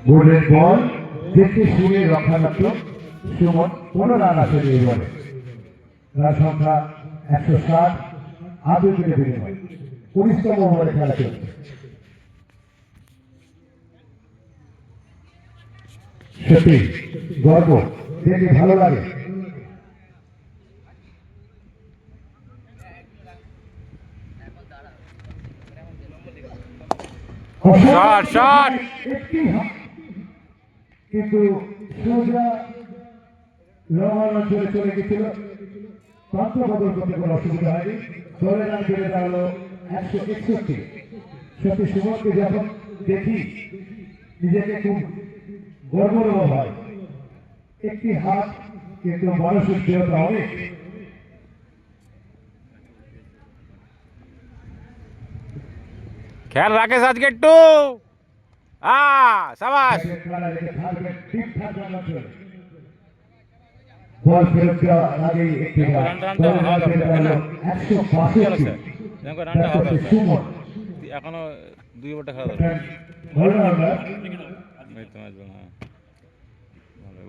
Golden ball দেখতে শুনে রক্ষারক্ষক Suman 15 run আছে এই বলে। রান সংখ্যা 160, 8 উইকেটে বিনিময়। 19তম ওভারে খেলা চলছে। সত্যি গর্ব, দেখে ভালো লাগে। শট শট কিন্তু সোজা লঙ্ঘন অঞ্চলে চলে গেছিল। প্রান্ত বদল করতে কোনো অসুবিধা হয়নি। দলের রান বেড়ে দাঁড়ালো 161। সত্যি সুমনকে যখন দেখি নিজেকে খুব গর্ব অনুভব হয়। একটি হাত কিন্তু মানসিক দৃঢ়তা অনেক। খেয়াল রাখেস আজকে একটু। সাবাস। বল ফেরত দেওয়ার আগেই একটি সুমন এখনো 2 ওভারটা খেলা দরকার।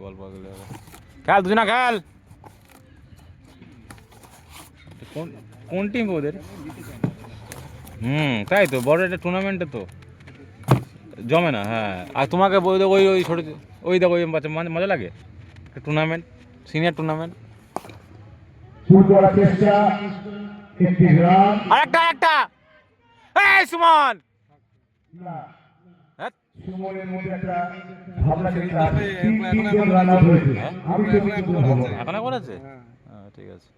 বল পাগল খেল, দুজনা খেল। কোন টিম ওদের? তাই তো, বড় একটা টুর্নামেন্টে তো জমে না। হ্যাঁ, আর তোমাকে ওই ওই ছোট ওই দেখো, ওই বাচ্চা মজা লাগে। Tournament, senior tournament. আরেকটা এই সুমন, সুমনের মধ্যে একটা ভাবনা চিন্তা এখনো করেছে। ঠিক আছে।